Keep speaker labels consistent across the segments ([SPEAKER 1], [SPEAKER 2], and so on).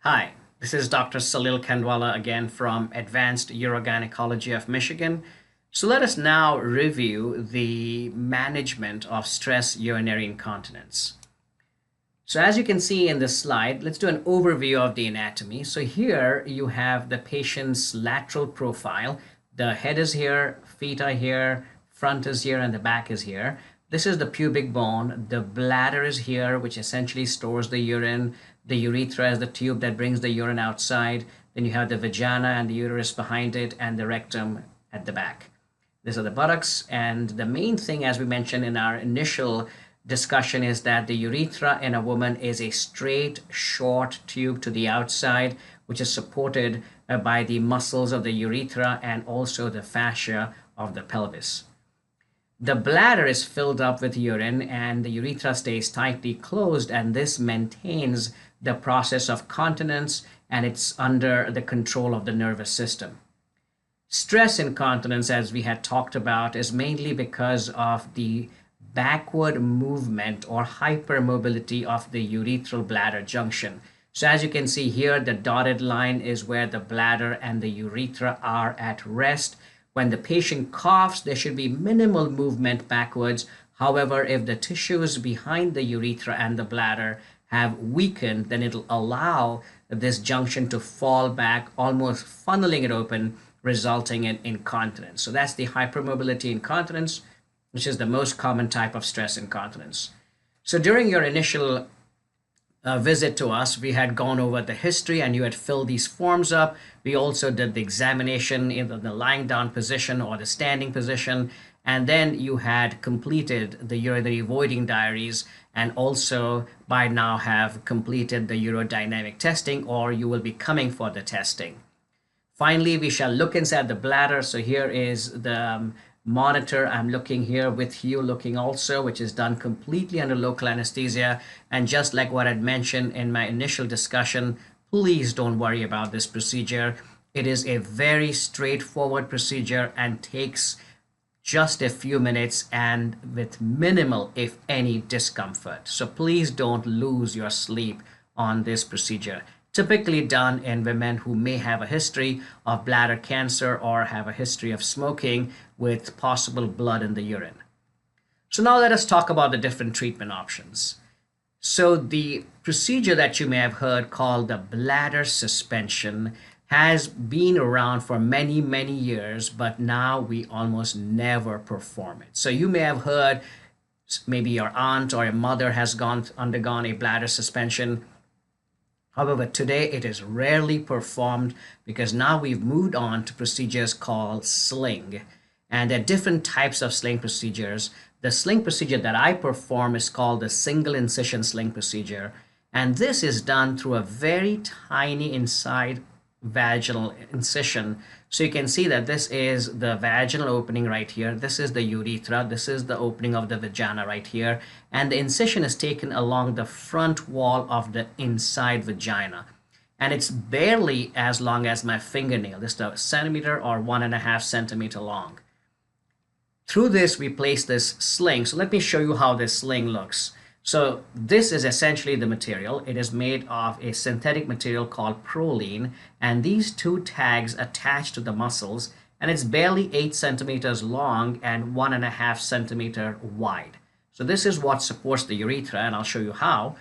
[SPEAKER 1] Hi, this is Dr. Salil Kandwala again from Advanced Urogynecology of Michigan. So let us now review the management of stress urinary incontinence. So as you can see in this slide, let's do an overview of the anatomy. So here you have the patient's lateral profile. The head is here, feet are here, front is here, and the back is here. This is the pubic bone. The bladder is here, which essentially stores the urine. The urethra is the tube that brings the urine outside. Then you have the vagina and the uterus behind it, and the rectum at the back. These are the buttocks. And the main thing, as we mentioned in our initial discussion, is that the urethra in a woman is a straight, short tube to the outside, which is supported by the muscles of the urethra and also the fascia of the pelvis. The bladder is filled up with urine and the urethra stays tightly closed, and this maintains the process of continence, and it's under the control of the nervous system. Stress incontinence, as we had talked about, is mainly because of the backward movement or hypermobility of the urethral bladder junction. So as you can see here, the dotted line is where the bladder and the urethra are at rest. When the patient coughs, there should be minimal movement backwards. However, if the tissues behind the urethra and the bladder have weakened, then it'll allow this junction to fall back, almost funneling it open, resulting in incontinence. So that's the hypermobility incontinence, which is the most common type of stress incontinence. So during your initial visit to us, we had gone over the history and you had filled these forms up. We also did the examination in the lying down position or the standing position, and then you had completed the urinary voiding diaries and also by now have completed the urodynamic testing, or you will be coming for the testing. Finally, we shall look inside the bladder. So here is the monitor. I'm looking here with you looking also, which is done completely under local anesthesia. And just like what I'd mentioned in my initial discussion, please don't worry about this procedure. It is a very straightforward procedure and takes just a few minutes and with minimal, if any, discomfort. So please don't lose your sleep on this procedure. Typically done in women who may have a history of bladder cancer or have a history of smoking with possible blood in the urine. So now let us talk about the different treatment options. So the procedure that you may have heard called the bladder suspension has been around for many, many years, but now we almost never perform it. So you may have heard maybe your aunt or your mother has undergone a bladder suspension. However, today it is rarely performed because now we've moved on to procedures called Sling. And there are different types of Sling procedures. The Sling procedure that I perform is called the single incision Sling procedure. And this is done through a very tiny inside vaginal incision. So you can see that this is the vaginal opening right here. This is the urethra. This is the opening of the vagina right here. And the incision is taken along the front wall of the inside vagina. And it's barely as long as my fingernail, just a centimeter or 1.5 centimeter long. Through this, we place this sling. So let me show you how this sling looks. So this is essentially the material. It is made of a synthetic material called proline, and these two tags attach to the muscles, and it's barely 8 centimeters long and 1.5 centimeter wide. So this is what supports the urethra, and I'll show you how.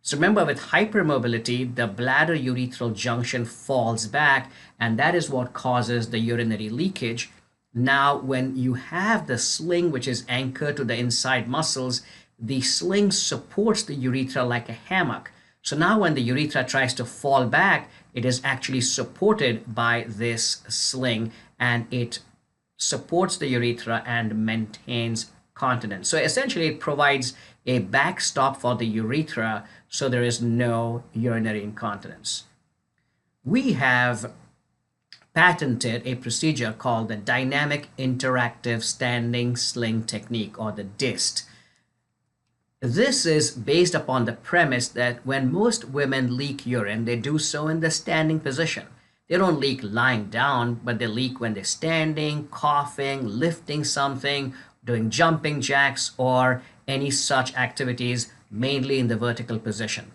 [SPEAKER 1] So remember, with hypermobility, the bladder urethral junction falls back, and that is what causes the urinary leakage. Now, when you have the sling, which is anchored to the inside muscles, the sling supports the urethra like a hammock. So now when the urethra tries to fall back, it is actually supported by this sling, and it supports the urethra and maintains continence. So essentially it provides a backstop for the urethra so there is no urinary incontinence. We have patented a procedure called the Dynamic Interactive Standing Sling Technique, or the DIST. This is based upon the premise that when most women leak urine, they do so in the standing position. They don't leak lying down, but they leak when they're standing, coughing, lifting something, doing jumping jacks, or any such activities, mainly in the vertical position.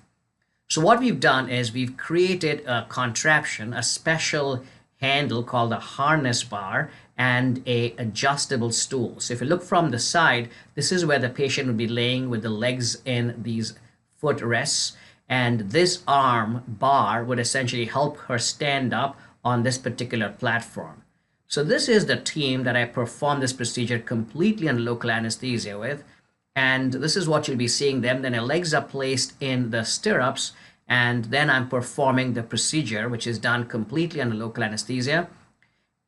[SPEAKER 1] So what we've done is we've created a contraption, a special handle called a harness bar and a adjustable stool. So if you look from the side, this is where the patient would be laying with the legs in these foot rests, and this arm bar would essentially help her stand up on this particular platform. So this is the team that I perform this procedure completely under local anesthesia with. And this is what you'll be seeing them. Then her legs are placed in the stirrups, and then I'm performing the procedure, which is done completely under local anesthesia.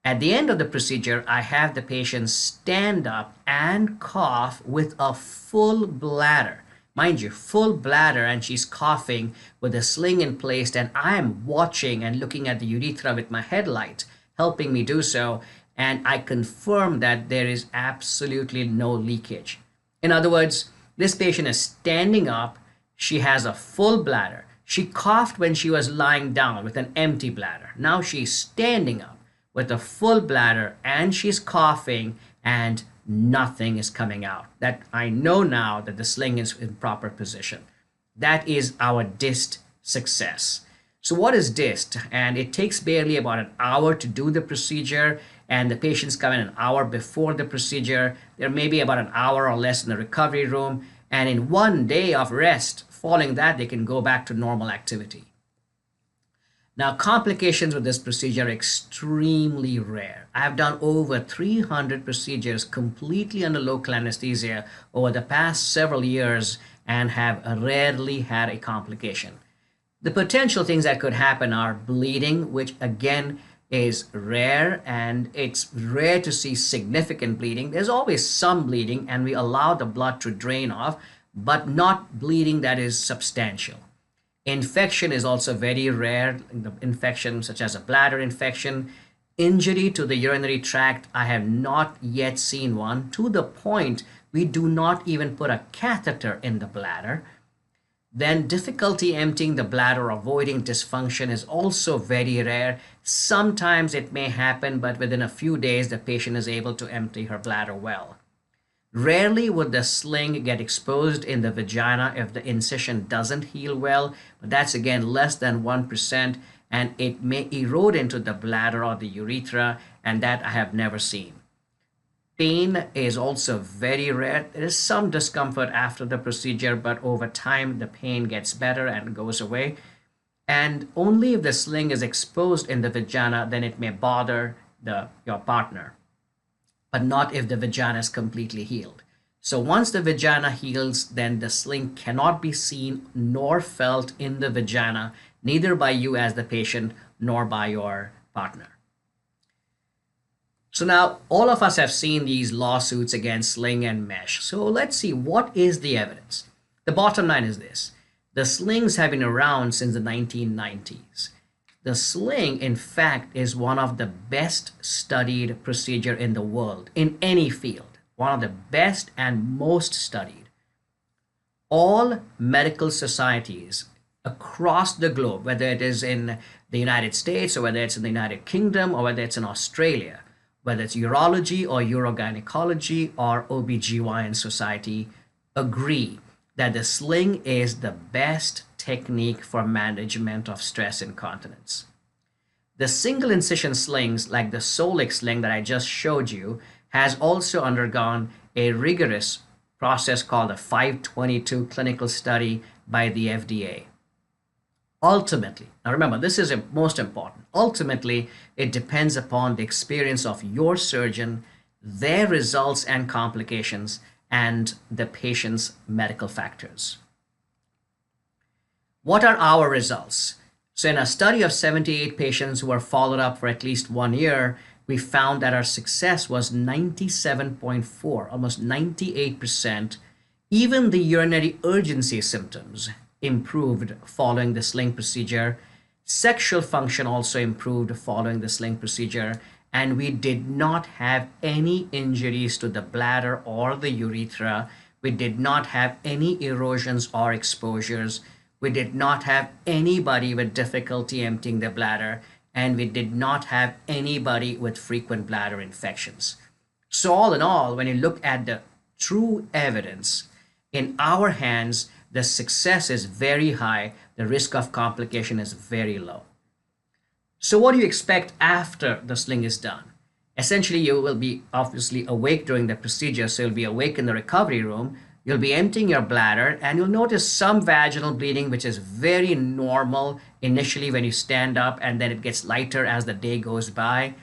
[SPEAKER 1] At the end of the procedure, I have the patient stand up and cough with a full bladder. Mind you, full bladder, and she's coughing with a sling in place, and I'm watching and looking at the urethra with my headlight, helping me do so, and I confirm that there is absolutely no leakage. In other words, this patient is standing up, she has a full bladder. She coughed when she was lying down with an empty bladder. Now she's standing up with a full bladder and she's coughing and nothing is coming out. That I know now that the sling is in proper position. That is our DIST success. So what is DIST? And it takes barely about an hour to do the procedure, and the patients come in an hour before the procedure. They're maybe about an hour or less in the recovery room, and in 1 day of rest, following that, they can go back to normal activity. Now, complications with this procedure are extremely rare. I've done over 300 procedures completely under local anesthesia over the past several years and have rarely had a complication. The potential things that could happen are bleeding, which again is rare, and it's rare to see significant bleeding. There's always some bleeding, and we allow the blood to drain off, but not bleeding that is substantial. Infection is also very rare, the infection such as a bladder infection. Injury to the urinary tract, I have not yet seen one, to the point we do not even put a catheter in the bladder. Then difficulty emptying the bladder, avoiding dysfunction is also very rare. Sometimes it may happen, but within a few days, the patient is able to empty her bladder well. Rarely would the sling get exposed in the vagina if the incision doesn't heal well, but that's again less than 1%, and it may erode into the bladder or the urethra, and that I have never seen. Pain is also very rare. There is some discomfort after the procedure, but over time the pain gets better and goes away. And only if the sling is exposed in the vagina, then it may bother your partner, but not if the vagina is completely healed. So once the vagina heals, then the sling cannot be seen nor felt in the vagina, neither by you as the patient nor by your partner. So now all of us have seen these lawsuits against sling and mesh. So let's see, what is the evidence? The bottom line is this. The slings have been around since the 1990s. The sling, in fact, is one of the best studied procedure in the world, in any field. One of the best and most studied. All medical societies across the globe, whether it is in the United States or whether it's in the United Kingdom or whether it's in Australia, whether it's urology or urogynecology or OBGYN society, agree that the sling is the best technique for management of stress incontinence. The single incision slings like the Solix sling that I just showed you has also undergone a rigorous process called a 522 clinical study by the FDA. Ultimately, now remember, this is most important. Ultimately, it depends upon the experience of your surgeon, their results and complications, and the patient's medical factors. What are our results? So in a study of 78 patients who were followed up for at least 1 year, we found that our success was 97.4, almost 98%. Even the urinary urgency symptoms improved following the sling procedure. Sexual function also improved following the sling procedure, and we did not have any injuries to the bladder or the urethra. We did not have any erosions or exposures. We did not have anybody with difficulty emptying the bladder, and we did not have anybody with frequent bladder infections. So all in all, when you look at the true evidence in our hands, the success is very high, the risk of complication is very low. So what do you expect after the sling is done? Essentially, you will be obviously awake during the procedure, so you'll be awake in the recovery room. You'll be emptying your bladder, and you'll notice some vaginal bleeding, which is very normal initially when you stand up, and then it gets lighter as the day goes by.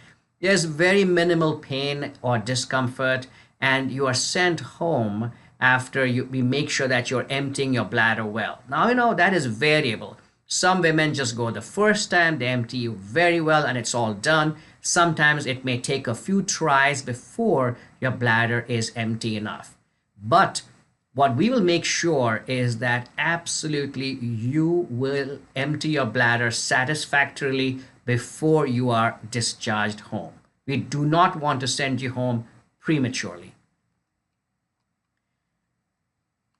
[SPEAKER 1] There's very minimal pain or discomfort, and you are sent home after we make sure that you're emptying your bladder well. Now, that is variable. Some women just go the first time, they empty you very well, and it's all done. Sometimes it may take a few tries before your bladder is empty enough. But what we will make sure is that absolutely you will empty your bladder satisfactorily before you are discharged home. We do not want to send you home prematurely.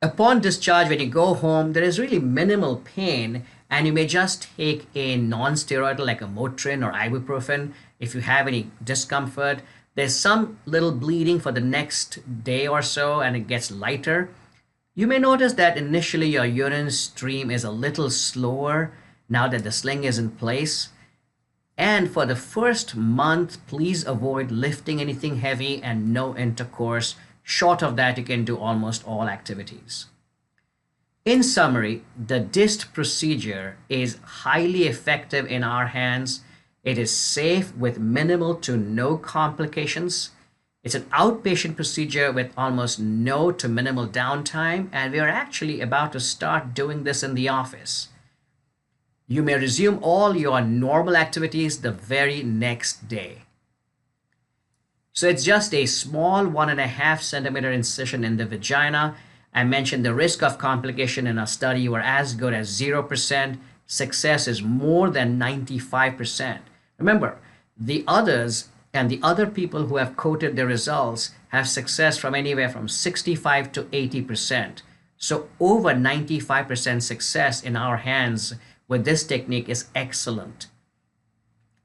[SPEAKER 1] Upon discharge, when you go home, there is really minimal pain, and you may just take a non-steroidal like a Motrin or ibuprofen if you have any discomfort. There's some little bleeding for the next day or so, and it gets lighter. You may notice that initially your urine stream is a little slower now that the sling is in place. And for the first month, please avoid lifting anything heavy and no intercourse. Short of that, you can do almost all activities. In summary, the DIST procedure is highly effective in our hands. It is safe with minimal to no complications. It's an outpatient procedure with almost no to minimal downtime, and we are actually about to start doing this in the office. You may resume all your normal activities the very next day. So it's just a small 1.5 centimeter incision in the vagina. I mentioned the risk of complication in a study were as good as 0%. Success is more than 95%. Remember, the others and the other people who have quoted their results have success from anywhere from 65 to 80%. So over 95% success in our hands with this technique is excellent.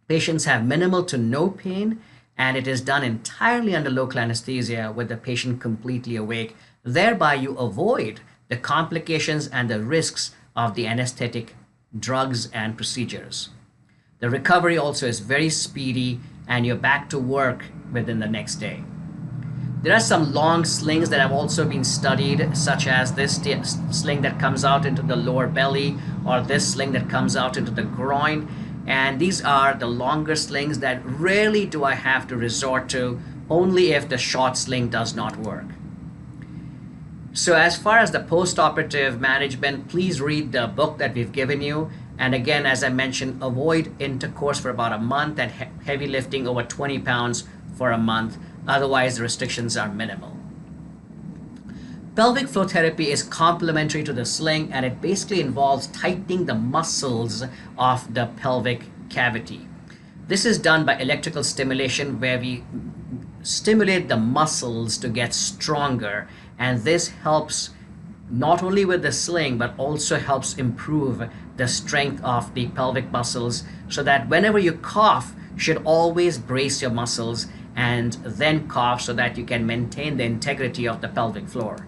[SPEAKER 1] Patients have minimal to no pain, and it is done entirely under local anesthesia with the patient completely awake. Thereby, you avoid the complications and the risks of the anesthetic drugs and procedures. The recovery also is very speedy, and you're back to work within the next day. There are some long slings that have also been studied, such as this sling that comes out into the lower belly, or this sling that comes out into the groin. And these are the longer slings that rarely do I have to resort to, only if the short sling does not work. So as far as the post-operative management, please read the book that we've given you. And again, as I mentioned, avoid intercourse for about a month and heavy lifting over 20 pounds for a month. Otherwise, the restrictions are minimal. Pelvic floor therapy is complementary to the sling, and it basically involves tightening the muscles of the pelvic cavity. This is done by electrical stimulation, where we stimulate the muscles to get stronger, and this helps not only with the sling but also helps improve the strength of the pelvic muscles, so that whenever you cough, you should always brace your muscles and then cough so that you can maintain the integrity of the pelvic floor.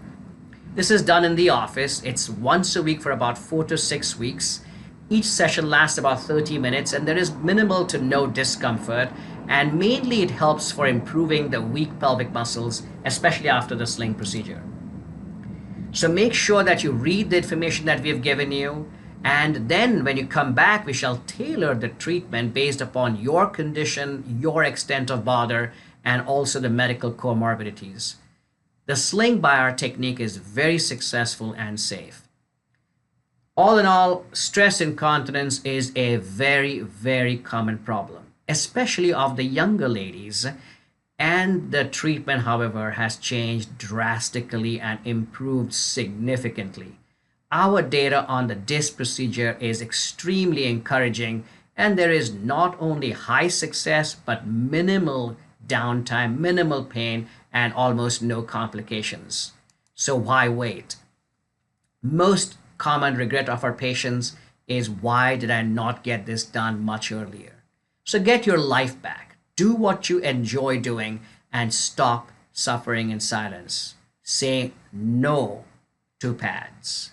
[SPEAKER 1] This is done in the office. It's once a week for about 4 to 6 weeks. Each session lasts about 30 minutes, and there is minimal to no discomfort, and mainly it helps for improving the weak pelvic muscles, especially after the sling procedure. So make sure that you read the information that we have given you, and then when you come back, we shall tailor the treatment based upon your condition, your extent of bother, and also the medical comorbidities. The sling by our technique is very successful and safe. All in all, stress incontinence is a very, very common problem, especially of the younger ladies. And the treatment, however, has changed drastically and improved significantly. Our data on the DIST procedure is extremely encouraging, and there is not only high success, but minimal downtime, minimal pain, and almost no complications. So why wait? Most common regret of our patients is, why did I not get this done much earlier? So get your life back. Do what you enjoy doing and stop suffering in silence. Say no to pads.